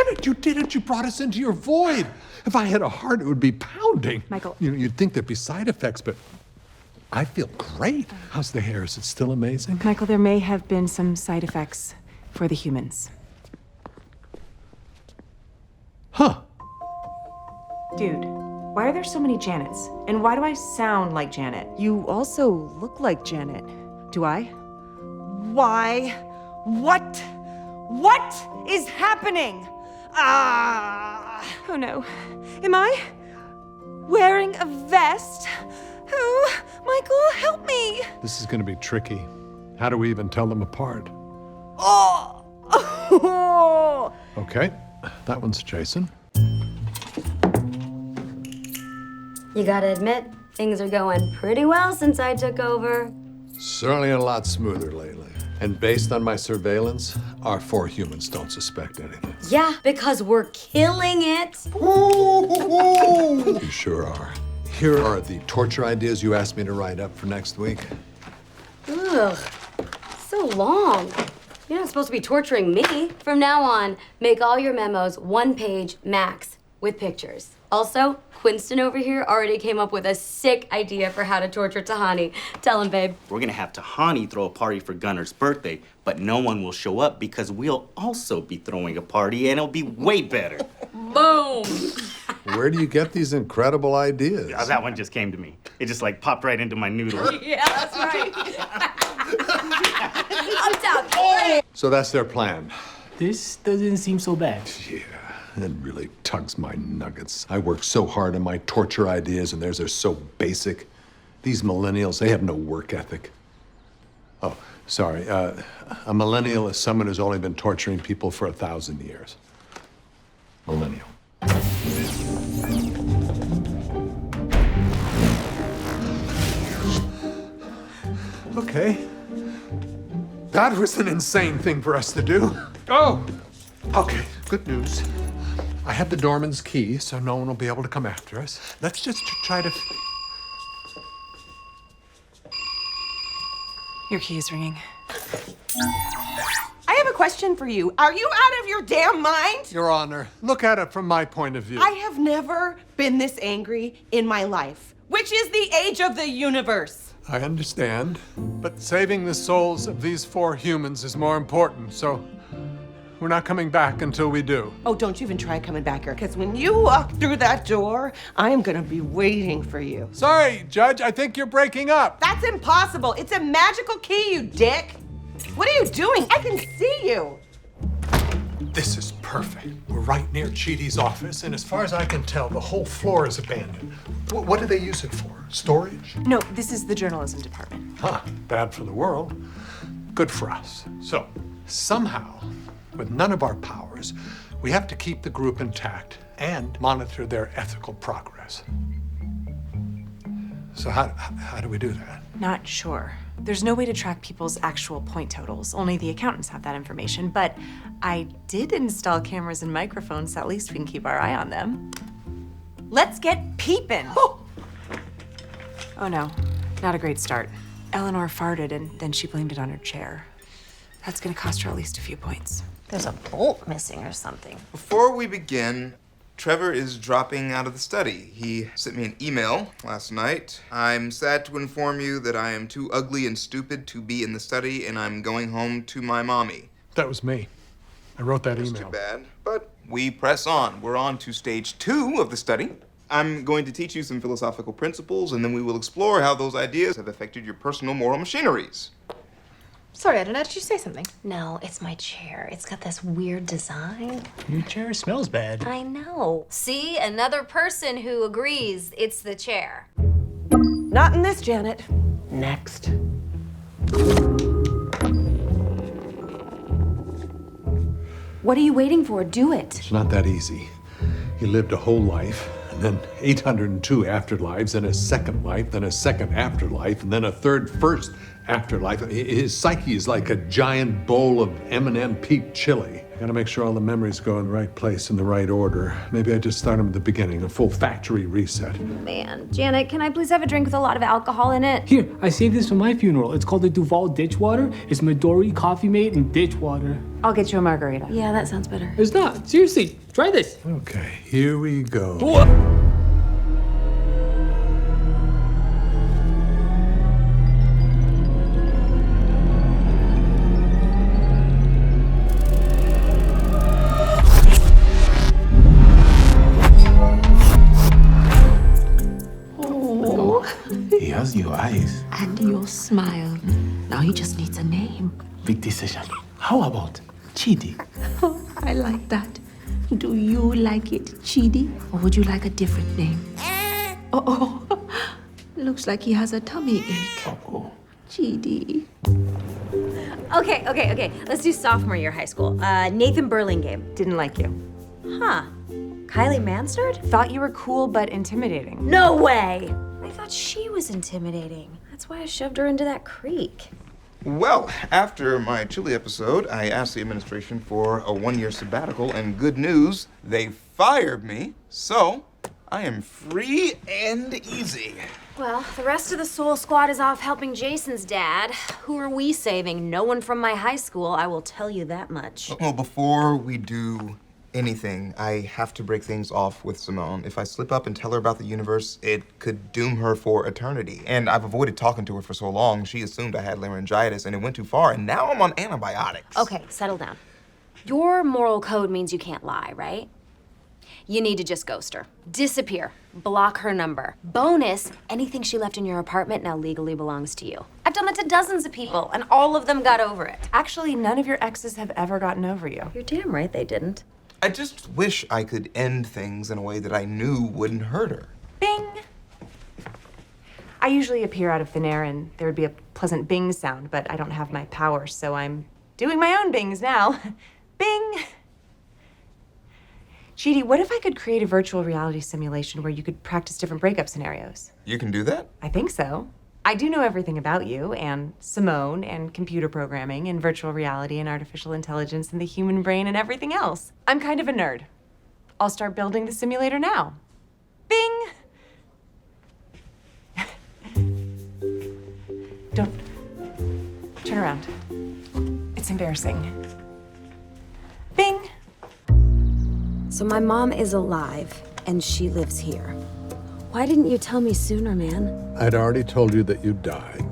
it! You did it! You brought us into your void! If I had a heart, it would be pounding. Michael. You'd think there'd be side effects, but I feel great. How's the hair? Is it still amazing? Michael, there may have been some side effects for the humans. Huh. Dude, why are there so many Janets? And why do I sound like Janet? You also look like Janet. Do I? Why? What? What is happening? Oh no. Am I wearing a vest? Who? Michael, help me! This is gonna be tricky. How do we even tell them apart? Oh! Okay, that one's Jason. You gotta admit, things are going pretty well since I took over. Certainly a lot smoother lately. And based on my surveillance, our 4 humans don't suspect anything. Yeah, because we're killing it. You sure are. Here are the torture ideas you asked me to write up for next week. Ugh, so long. You're not supposed to be torturing me. From now on, make all your memos 1 page max with pictures. Also, Quinston over here already came up with a sick idea for how to torture Tahani. Tell him, babe. We're gonna have Tahani throw a party for Gunner's birthday, but no one will show up because we'll also be throwing a party and it'll be way better. Boom! Where do you get these incredible ideas? That one just came to me. It just like popped right into my noodle. Yeah, that's right. I'm down. So that's their plan. This doesn't seem so bad. Yeah, that really tugs my nuggets. I work so hard on my torture ideas, and theirs are so basic. These millennials, they have no work ethic. Oh, sorry. A millennial is someone who's only been torturing people for 1,000 years. Millennial. Okay. That was an insane thing for us to do. Oh! Okay, good news. I have the doorman's key, so no one will be able to come after us. Let's just try to... Your key is ringing. I have a question for you. Are you out of your damn mind? Your Honor, look at it from my point of view. I have never been this angry in my life, which is the age of the universe. I understand, but saving the souls of these 4 humans is more important, so we're not coming back until we do. Oh, don't you even try coming back here, because when you walk through that door, I am gonna be waiting for you. Sorry, Judge, I think you're breaking up. That's impossible. It's a magical key, you dick. What are you doing? I can see you. This is perfect. We're right near Chidi's office, and as far as I can tell, the whole floor is abandoned. What do they use it for? Storage? No, this is the journalism department. Huh, bad for the world. Good for us. So, somehow, with none of our powers, we have to keep the group intact and monitor their ethical progress. So how do we do that? Not sure. There's no way to track people's actual point totals. Only the accountants have that information, but I did install cameras and microphones, so at least we can keep our eye on them. Let's get peeping! Oh no, not a great start. Eleanor farted and then she blamed it on her chair. That's gonna cost her at least a few points. There's a bolt missing or something. Before we begin, Trevor is dropping out of the study. He sent me an email last night. I'm sad to inform you that I am too ugly and stupid to be in the study, and I'm going home to my mommy. That was me. I wrote that That's email. too bad, but we press on. We're on to stage 2 of the study. I'm going to teach you some philosophical principles, and then we will explore how those ideas have affected your personal moral machineries. Sorry, I didn't actually say something. No, it's my chair. It's got this weird design. Your chair smells bad. I know. See, another person who agrees it's the chair. Not in this, Janet. Next. What are you waiting for? Do it. It's not that easy. He lived a whole life, and then 802 afterlives, then a second life, then a second afterlife, and then a third first afterlife. His psyche is like a giant bowl of M&M peak chili. I gotta make sure all the memories go in the right place in the right order. Maybe I just start them at the beginning, a full factory reset. Man, Janet, can I please have a drink with a lot of alcohol in it? Here, I saved this for my funeral. It's called the Duval Ditch Water. It's Midori, Coffee Mate, and ditch water. I'll get you a margarita. Yeah, that sounds better. It's not. Seriously, try this. Okay, here we go. What? He has your eyes. And your smile. Now he just needs a name. Big decision. How about Chidi? Oh, I like that. Do you like it, Chidi? Or would you like a different name? Oh, looks like he has a tummy ache. Oh. Chidi. Okay. Let's do sophomore year high school. Nathan Burlingame. Didn't like you. Huh. Kylie Mansard? Thought you were cool but intimidating. No way! I thought she was intimidating. That's why I shoved her into that creek. Well, after my chili episode, I asked the administration for a 1-year sabbatical, and good news, they fired me. So, I am free and easy. Well, the rest of the Soul Squad is off helping Jason's dad. Who are we saving? No one from my high school, I will tell you that much. Well, before we do anything, I have to break things off with Simone. If I slip up and tell her about the universe, it could doom her for eternity. And I've avoided talking to her for so long, she assumed I had laryngitis, and it went too far, and now I'm on antibiotics. Okay, settle down. Your moral code means you can't lie, right? You need to just ghost her. Disappear. Block her number. Bonus, anything she left in your apartment now legally belongs to you. I've done that to dozens of people, and all of them got over it. Actually, none of your exes have ever gotten over you. You're damn right they didn't. I just wish I could end things in a way that I knew wouldn't hurt her. Bing! I usually appear out of thin air and there would be a pleasant bing sound, but I don't have my powers, so I'm doing my own bings now. Bing! Chidi, what if I could create a virtual reality simulation where you could practice different breakup scenarios? You can do that? I think so. I do know everything about you and Simone and computer programming and virtual reality and artificial intelligence and the human brain and everything else. I'm kind of a nerd. I'll start building the simulator now. Bing! Don't turn around. It's embarrassing. Bing! So my mom is alive, and she lives here. Why didn't you tell me sooner, man? I'd already told you that you died,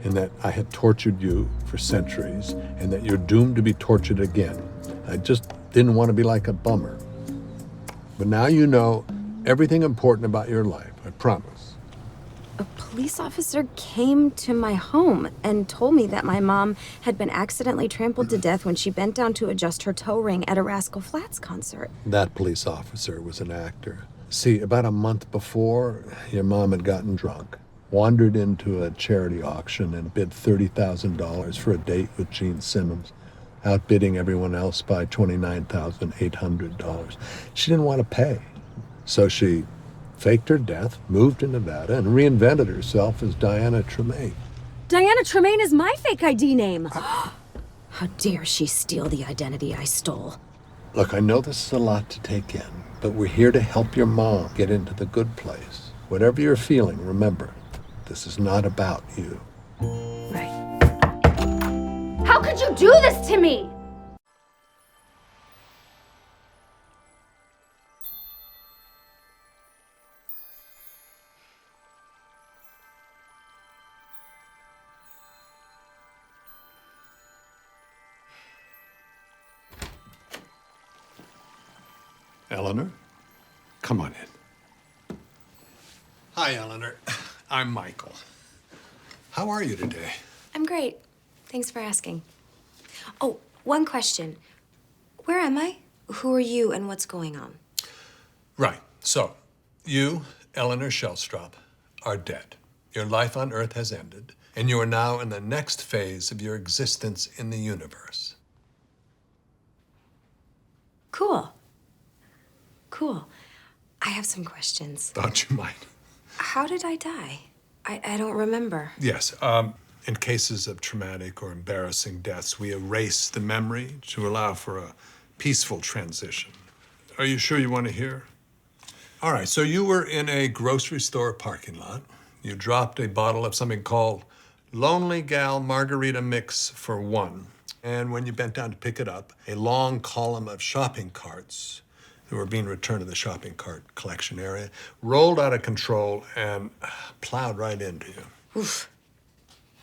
and that I had tortured you for centuries, and that you're doomed to be tortured again. I just didn't want to be like a bummer. But now you know everything important about your life, I promise. A police officer came to my home and told me that my mom had been accidentally trampled to death when she bent down to adjust her toe ring at a Rascal Flatts concert. That police officer was an actor. See, about a month before, your mom had gotten drunk, wandered into a charity auction and bid $30,000 for a date with Gene Simmons, outbidding everyone else by $29,800. She didn't want to pay, so she faked her death, moved to Nevada, and reinvented herself as Diana Tremaine. Diana Tremaine is my fake ID name. How dare she steal the identity I stole? Look, I know this is a lot to take in, but we're here to help your mom get into the good place. Whatever you're feeling, remember, this is not about you. Right. How could you do this to me? Eleanor, come on in. Hi, Eleanor. I'm Michael. How are you today? I'm great. Thanks for asking. Oh, one question. Where am I? Who are you and what's going on? Right. So, you, Eleanor Shellstrop, are dead. Your life on Earth has ended, and you are now in the next phase of your existence in the universe. Cool. Cool. I have some questions. Don't you mind? How did I die? I don't remember. Yes. In cases of traumatic or embarrassing deaths, we erase the memory to allow for a peaceful transition. Are you sure you want to hear? All right, so you were in a grocery store parking lot. You dropped a bottle of something called Lonely Gal Margarita Mix for one. And when you bent down to pick it up, a long column of shopping carts that were being returned to the shopping cart collection area rolled out of control and plowed right into you. Oof.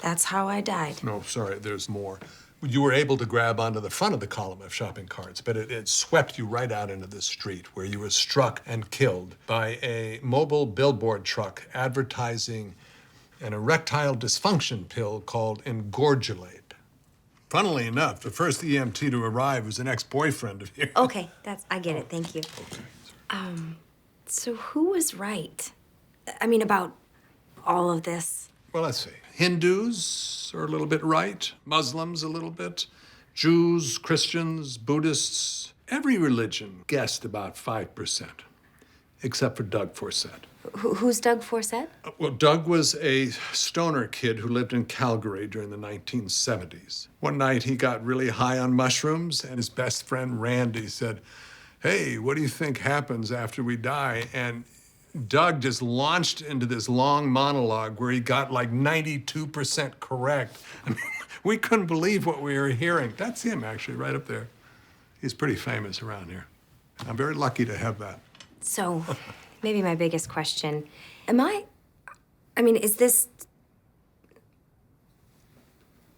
That's how I died. No, sorry, there's more. You were able to grab onto the front of the column of shopping carts, but it swept you right out into the street where you were struck and killed by a mobile billboard truck advertising an erectile dysfunction pill called Engorgulate. Funnily enough, the first EMT to arrive was an ex-boyfriend of yours. Okay, I get it, thank you. Okay. So who was right? I mean, about all of this? Well, let's see. Hindus are a little bit right, Muslims a little bit, Jews, Christians, Buddhists. Every religion guessed about 5%, except for Doug Forsett. Who's Doug Forsett? Well, Doug was a stoner kid who lived in Calgary during the 1970s. One night he got really high on mushrooms, and his best friend Randy said, "Hey, what do you think happens after we die?" And Doug just launched into this long monologue where he got like 92% correct. I mean, we couldn't believe what we were hearing. That's him, actually, right up there. He's pretty famous around here. I'm very lucky to have that. So, maybe my biggest question, is this,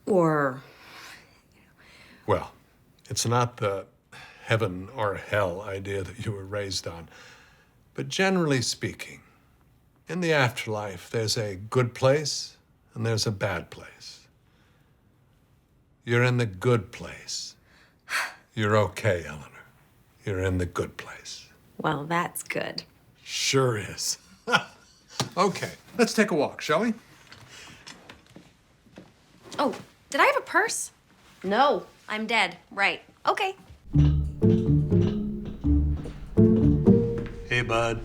or? Well, it's not the heaven or hell idea that you were raised on. But generally speaking, in the afterlife, there's a good place and there's a bad place. You're in the good place. You're okay, Eleanor. You're in the good place. Well, that's good. Sure is. Okay, let's take a walk, shall we? Oh, did I have a purse? No, I'm dead. Right. Okay. Hey, bud.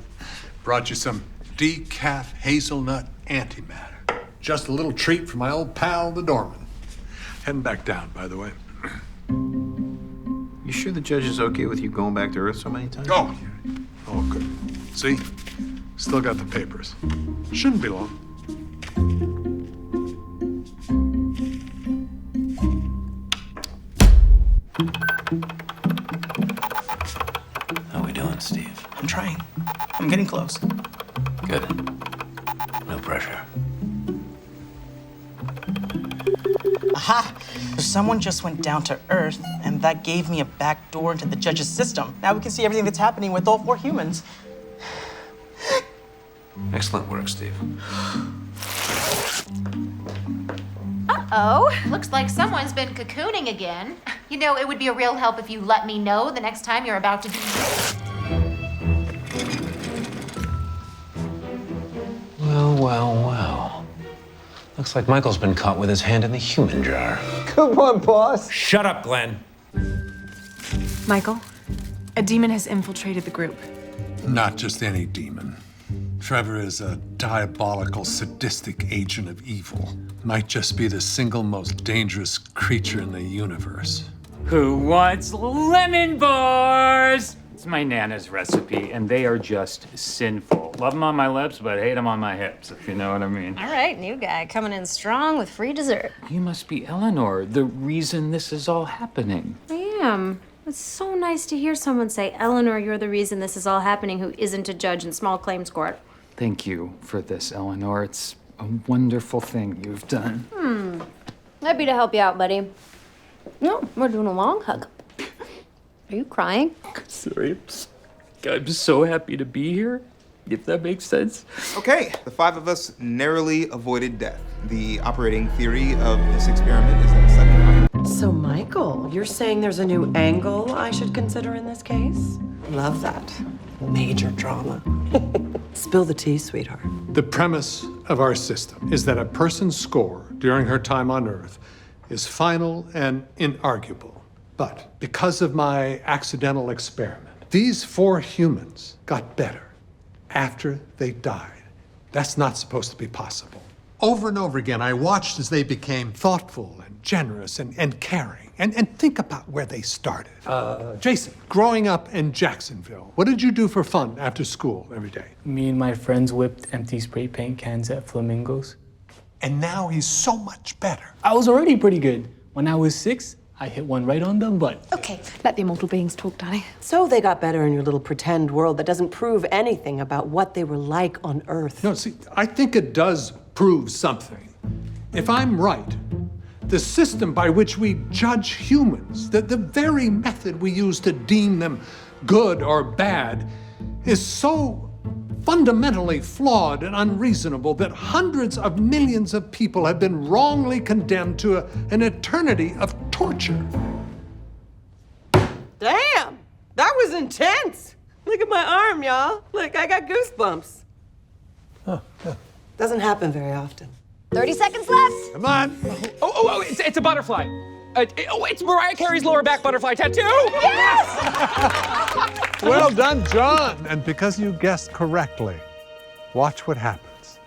Brought you some decaf hazelnut antimatter. Just a little treat for my old pal, the doorman. Heading back down, by the way. You sure the judge is okay with you going back to Earth so many times? Oh, yeah. Oh, good. See? Still got the papers. Shouldn't be long. How we doing, Steve? I'm trying. I'm getting close. Good. No pressure. Aha! Someone just went down to Earth, and that gave me a back door into the judge's system. Now we can see everything that's happening with all 4 humans. Excellent work, Steve. Uh-oh. Looks like someone's been cocooning again. You know, it would be a real help if you let me know the next time you're about to do this. Well. Looks like Michael's been caught with his hand in the human jar. Come on, boss. Shut up, Glenn. Michael, a demon has infiltrated the group. Not just any demon. Trevor is a diabolical, sadistic agent of evil. Might just be the single most dangerous creature in the universe. Who wants lemon bars? It's my Nana's recipe, and they are just sinful. Love them on my lips, but hate them on my hips, if you know what I mean. All right, new guy coming in strong with free dessert. You must be Eleanor, the reason this is all happening. I am. It's so nice to hear someone say, Eleanor, you're the reason this is all happening, who isn't a judge in small claims court. Thank you for this, Eleanor. It's a wonderful thing you've done. Happy to help you out, buddy. No, we're doing a long hug. Are you crying? Sorry, I'm so happy to be here, if that makes sense. Okay, the 5 of us narrowly avoided death. The operating theory of this experiment is that a sudden... So, Michael, you're saying there's a new angle I should consider in this case? Love that. Major drama. Spill the tea, sweetheart. The premise of our system is that a person's score during her time on Earth is final and inarguable. But because of my accidental experiment, these 4 humans got better after they died. That's not supposed to be possible. Over and over again, I watched as they became thoughtful and generous and caring. And think about where they started. Jason, growing up in Jacksonville, what did you do for fun after school every day? Me and my friends whipped empty spray paint cans at flamingos. And now he's so much better. I was already pretty good. When I was 6, I hit one right on the butt. Okay, let the immortal beings talk, Danny. So they got better in your little pretend world that doesn't prove anything about what they were like on Earth. No, see, I think it does prove something. If I'm right, the system by which we judge humans, the very method we use to deem them good or bad, is so fundamentally flawed and unreasonable that hundreds of millions of people have been wrongly condemned to an eternity of torture. Damn! That was intense! Look at my arm, y'all. Look, I got goosebumps. Doesn't happen very often. 30 seconds left. Come on. Oh, it's a butterfly. It's Mariah Carey's lower back butterfly tattoo. Yes! Well done, John. And because you guessed correctly, watch what happens.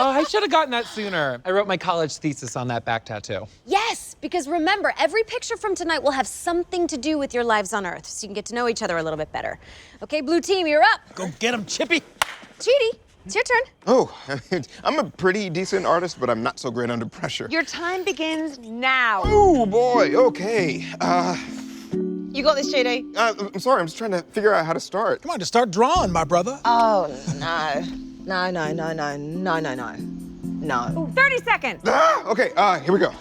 I should have gotten that sooner. I wrote my college thesis on that back tattoo. Yes, because remember, every picture from tonight will have something to do with your lives on Earth, so you can get to know each other a little bit better. Okay, blue team, you're up. Go get him, Chippy. Chidi, it's your turn. Oh, I'm a pretty decent artist, but I'm not so great under pressure. Your time begins now. Oh, boy, okay. You got this, Chidi. I'm sorry, I'm just trying to figure out how to start. Come on, just start drawing, my brother. Oh, no. No. 30 seconds. Okay, here we go.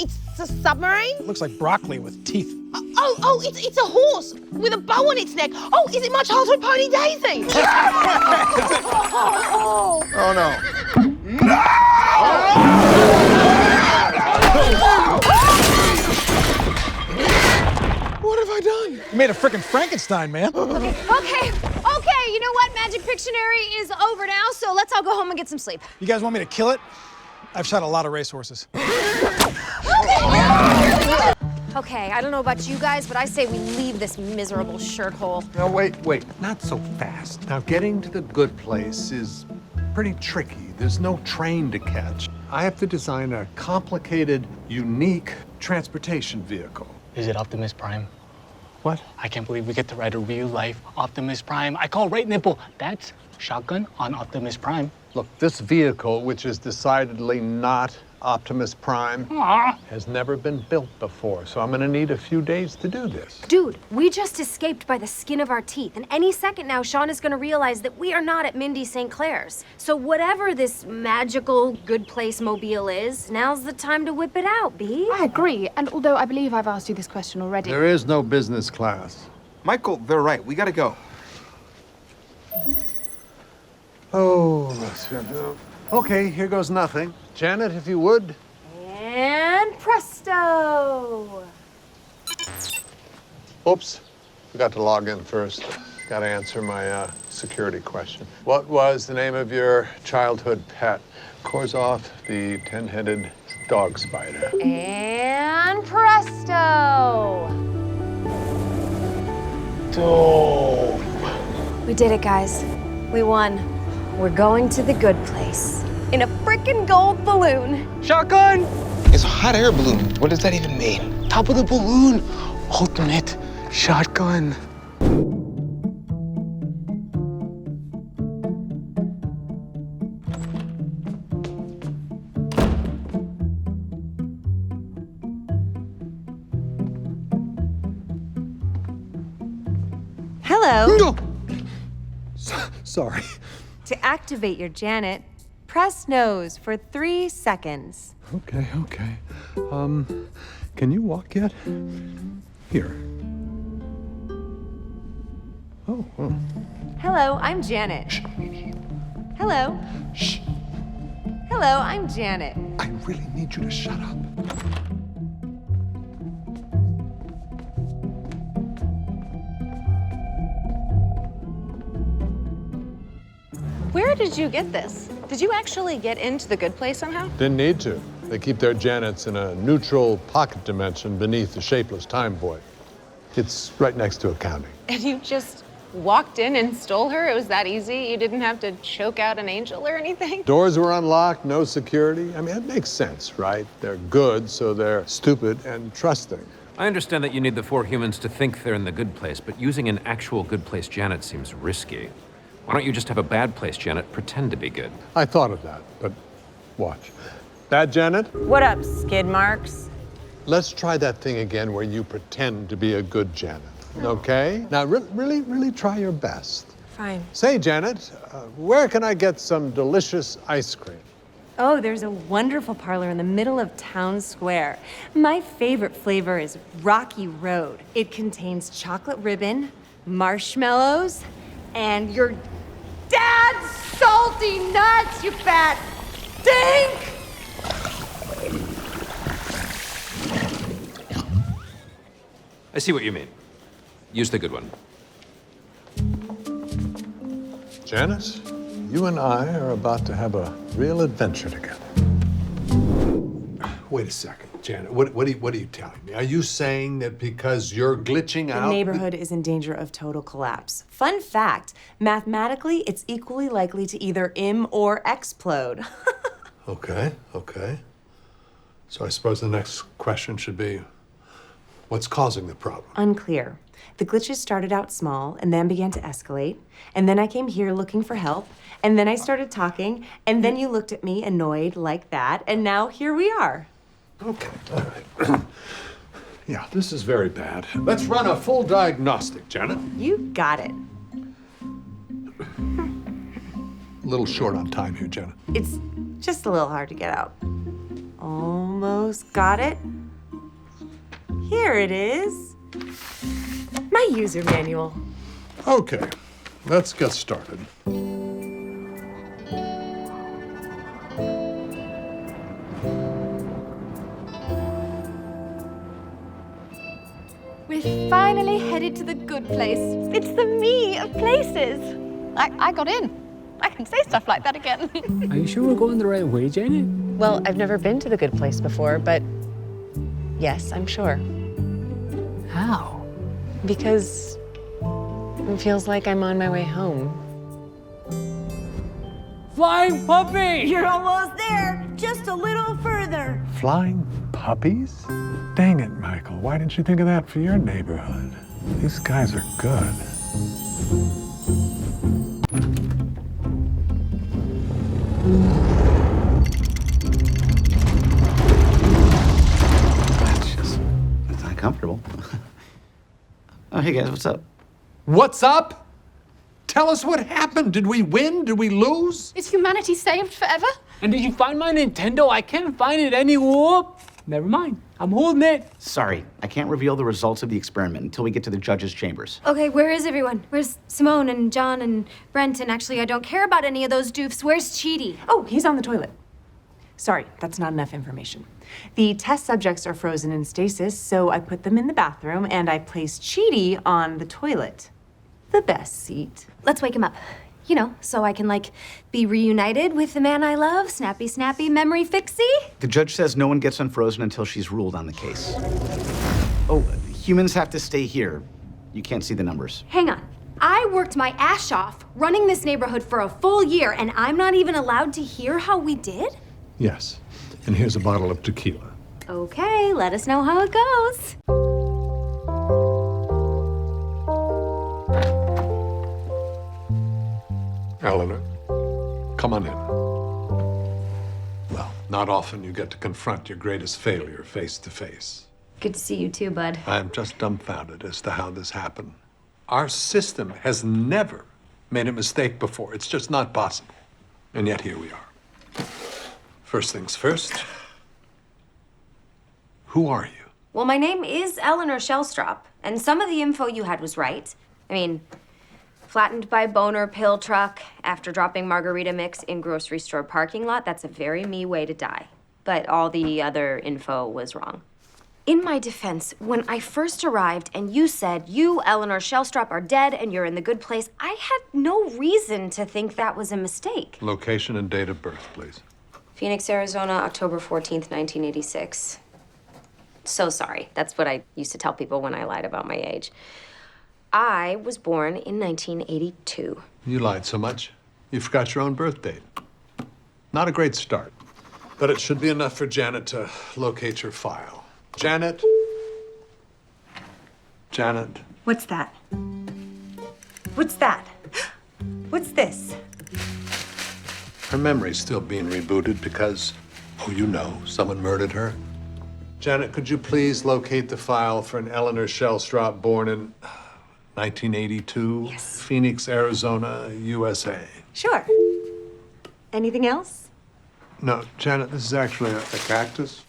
It's a submarine? Looks like broccoli with teeth. It's a horse with a bow on its neck. Oh, is it much harder to Pony Daisy? Oh, no. What have I done? You made a frickin' Frankenstein, man. Okay, you know what? Magic Pictionary is over now, so let's all go home and get some sleep. You guys want me to kill it? I've shot a lot of racehorses. Okay, I don't know about you guys, but I say we leave this miserable shirt hole. Now, wait, not so fast. Now, getting to the good place is pretty tricky. There's no train to catch. I have to design a complicated, unique transportation vehicle. Is it Optimus Prime? What? I can't believe we get to ride a real-life Optimus Prime. I call right nipple. That's shotgun on Optimus Prime. Look, this vehicle, which is decidedly not Optimus Prime, has never been built before, so I'm gonna need a few days to do this. Dude, we just escaped by the skin of our teeth, and any second now, Sean is gonna realize that we are not at Mindy St. Clair's. So whatever this magical good place mobile is, now's the time to whip it out, B. I agree, and although I believe I've asked you this question already. There is no business class. Michael, they're right. We gotta go. Oh, okay, here goes nothing. Janet, if you would. And presto! Oops, forgot to log in first. Got to answer my security question. What was the name of your childhood pet? Korzov, the 10-headed dog spider. And presto! Dope. We did it, guys. We won. We're going to the good place. In a frickin' gold balloon. Shotgun! It's a hot air balloon. What does that even mean? Top of the balloon. Ultimate shotgun. Hello. No. Sorry. To activate your Janet, press nose for 3 seconds. Okay. Can you walk yet? Here. Oh. Hello, I'm Janet. Shh. Hello. Shh. Hello, I'm Janet. I really need you to shut up. Where did you get this? Did you actually get into the good place somehow? Didn't need to. They keep their Janets in a neutral pocket dimension beneath the shapeless time void. It's right next to accounting. And you just walked in and stole her? It was that easy? You didn't have to choke out an angel or anything? Doors were unlocked, no security. I mean, it makes sense, right? They're good, so they're stupid and trusting. I understand that you need the 4 humans to think they're in the good place, but using an actual good place Janet seems risky. Why don't you just have a bad place Janet pretend to be good? I thought of that, but watch. Bad Janet? What up, skid marks? Let's try that thing again where you pretend to be a good Janet, okay? Now, really try your best. Fine. Say, Janet, where can I get some delicious ice cream? Oh, there's a wonderful parlor in the middle of town square. My favorite flavor is Rocky Road. It contains chocolate ribbon, marshmallows, and your dad's salty nuts, you fat dink! I see what you mean. Use the good one. Janice, you and I are about to have a real adventure together. Wait a second, Janet. What are you telling me? Are you saying that because you're glitching out? The neighborhood is in danger of total collapse. Fun fact, mathematically, it's equally likely to either im or explode. Okay. So I suppose the next question should be, what's causing the problem? Unclear. The glitches started out small and then began to escalate. And then I came here looking for help. And then I started talking. And then you looked at me annoyed like that. And now here we are. Okay, all right. Yeah, this is very bad. Let's run a full diagnostic, Janet. You got it. A little short on time here, Janet. It's just a little hard to get out. Almost got it. Here it is. My user manual. Okay, let's get started. We're finally headed to the good place. It's the me of places. I got in. I can say stuff like that again. Are you sure we're going the right way, Janet? Well, I've never been to the good place before, but yes, I'm sure. How? Because it feels like I'm on my way home. Flying puppy! You're almost there. Just a little further. Flying puppies? Dang it, Michael. Why didn't you think of that for your neighborhood? These guys are good. It's uncomfortable. Oh, hey guys, what's up? What's up? Tell us what happened. Did we win? Did we lose? Is humanity saved forever? And did you find my Nintendo? I can't find it anywhere. Never mind. I'm holding it. Sorry, I can't reveal the results of the experiment until we get to the judges' chambers. Okay, where is everyone? Where's Simone and John and Brent? And actually, I don't care about any of those doofs. Where's Chidi? Oh, he's on the toilet. Sorry, that's not enough information. The test subjects are frozen in stasis, so I put them in the bathroom and I placed Chidi on the toilet. The best seat. Let's wake him up. You know, so I can, be reunited with the man I love. Snappy, snappy, memory fixie. The judge says no one gets unfrozen until she's ruled on the case. Oh, humans have to stay here. You can't see the numbers. Hang on. I worked my ass off running this neighborhood for a full year, and I'm not even allowed to hear how we did? Yes. And here's a bottle of tequila. Okay, let us know how it goes. Eleanor, come on in. Well, not often you get to confront your greatest failure face to face. Good to see you too, bud. I'm just dumbfounded as to how this happened. Our system has never made a mistake before. It's just not possible. And yet here we are. First things first, who are you? Well, my name is Eleanor Shellstrop, and some of the info you had was right. I mean, flattened by boner pill truck after dropping margarita mix in grocery store parking lot. That's a very me way to die. But all the other info was wrong. In my defense, when I first arrived and you said you, Eleanor Shellstrop, are dead and you're in the good place, I had no reason to think that was a mistake. Location and date of birth, please. Phoenix, Arizona, October 14th, 1986. So sorry. That's what I used to tell people when I lied about my age. I was born in 1982. You lied so much, you forgot your own birth date. Not a great start, but it should be enough for Janet to locate your file. Janet? Janet? What's that? What's that? What's this? Her memory's still being rebooted because, oh, you know, someone murdered her. Janet, could you please locate the file for an Eleanor Shellstrop born in 1982? Yes. Phoenix, Arizona, USA. Sure. Anything else? No, Janet, this is actually a cactus.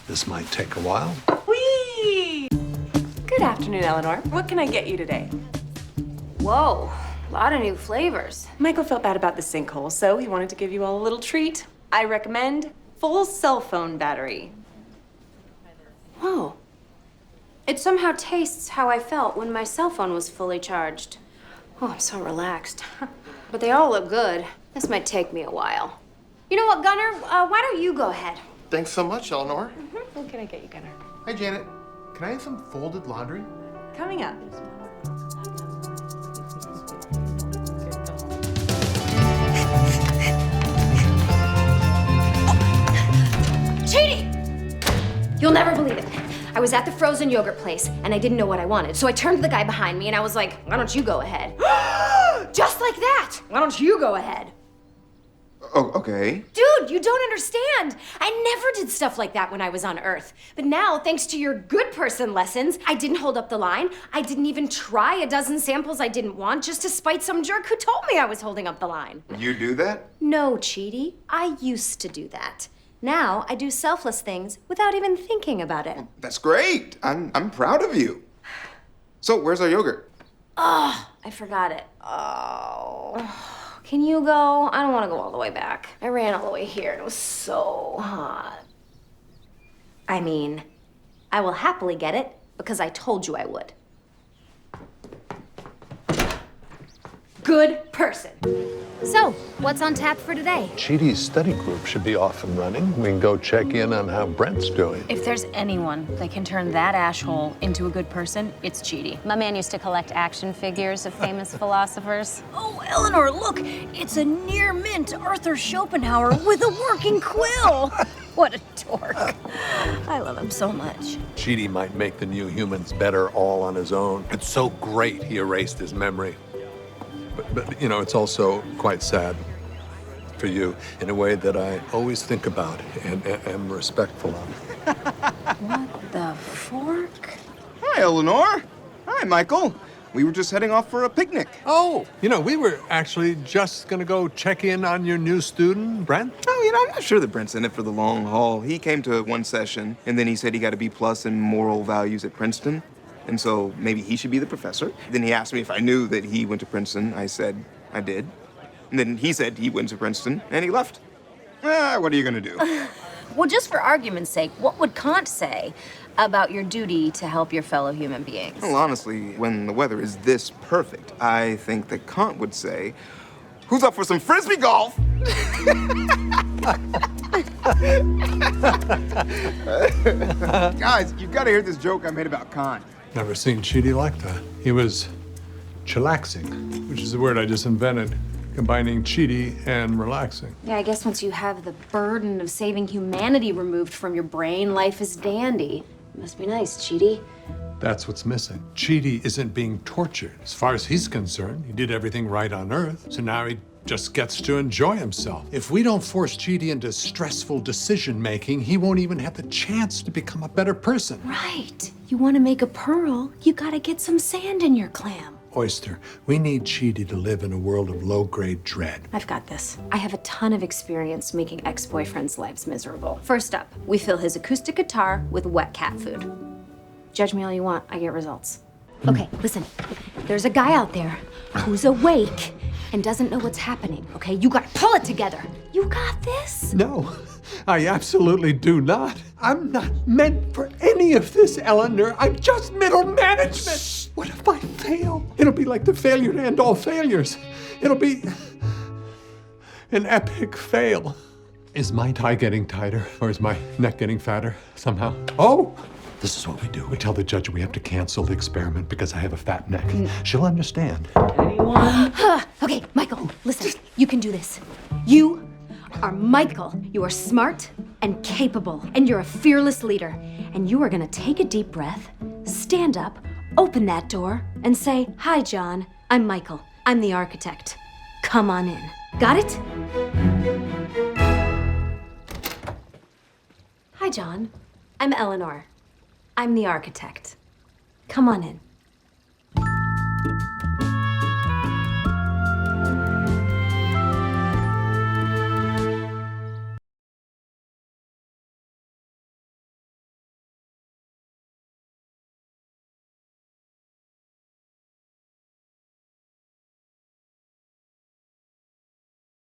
This might take a while. Whee! Good afternoon, Eleanor. What can I get you today? Whoa, a lot of new flavors. Michael felt bad about the sinkhole, so he wanted to give you all a little treat. I recommend full cell phone battery. Whoa. It somehow tastes how I felt when my cell phone was fully charged. Oh, I'm so relaxed. But they all look good. This might take me a while. You know what, Gunnar? Why don't you go ahead? Thanks so much, Eleanor. What can I get you, Gunnar? Hi, Janet. Can I have some folded laundry? Coming up. Chidi! You'll never believe it. I was at the frozen yogurt place, and I didn't know what I wanted. So I turned to the guy behind me, and I was like, why don't you go ahead? Just like that! Why don't you go ahead? Oh, okay. Dude, you don't understand. I never did stuff like that when I was on Earth. But now, thanks to your good person lessons, I didn't hold up the line. I didn't even try a dozen samples I didn't want just to spite some jerk who told me I was holding up the line. You do that? No, Chidi. I used to do that. Now, I do selfless things without even thinking about it. That's great. I'm proud of you. So, where's our yogurt? Oh, I forgot it. Oh. Can you go? I don't want to go all the way back. I ran all the way here and it was so hot. I mean, I will happily get it because I told you I would. Good person. So, what's on tap for today? Chidi's study group should be off and running. We can go check in on how Brent's doing. If there's anyone that can turn that ashhole into a good person, it's Chidi. My man used to collect action figures of famous philosophers. Oh, Eleanor, look! It's a near mint Arthur Schopenhauer with a working quill! What a dork. I love him so much. Chidi might make the new humans better all on his own. It's so great he erased his memory. But you know, it's also quite sad for you in a way that I always think about and am respectful of. What the fork? Hi, Eleanor. Hi, Michael. We were just heading off for a picnic. Oh, you know, we were actually just gonna go check in on your new student, Brent. Oh, you know, I'm not sure that Brent's in it for the long haul. He came to one session, and then he said he got a B+ in moral values at Princeton. And so maybe he should be the professor. Then he asked me if I knew that he went to Princeton. I said I did. And then he said he went to Princeton, and he left. What are you gonna do? Well, just for argument's sake, what would Kant say about your duty to help your fellow human beings? Well, honestly, when the weather is this perfect, I think that Kant would say, who's up for some frisbee golf? Guys, you've got to hear this joke I made about Kant. Never seen Chidi like that. He was chillaxing, which is the word I just invented, combining Chidi and relaxing. Yeah, I guess once you have the burden of saving humanity removed from your brain, life is dandy. Must be nice, Chidi. That's what's missing. Chidi isn't being tortured. As far as he's concerned, he did everything right on Earth, so now he just gets to enjoy himself. If we don't force Chidi into stressful decision-making, he won't even have the chance to become a better person. Right. You want to make a pearl, you gotta get some sand in your clam. Oyster, we need Chidi to live in a world of low-grade dread. I've got this. I have a ton of experience making ex-boyfriends' lives miserable. First up, we fill his acoustic guitar with wet cat food. Judge me all you want, I get results. Okay, listen. There's a guy out there who's awake and doesn't know what's happening, okay? You gotta pull it together. You got this? No, I absolutely do not. I'm not meant for any of this, Eleanor. I'm just middle management. Shh. What if I fail? It'll be like the failure to end all failures. It'll be an epic fail. Is my tie getting tighter, or is my neck getting fatter somehow? Oh! This is what we do. We tell the judge we have to cancel the experiment because I have a fat neck. She'll understand. Okay, Michael, listen. You can do this. You are Michael. You are smart and capable, and you're a fearless leader. And you are gonna take a deep breath, stand up, open that door, and say, "Hi, John. I'm Michael. I'm the architect. Come on in." Got it? Hi, John. I'm Eleanor. I'm the architect. Come on in.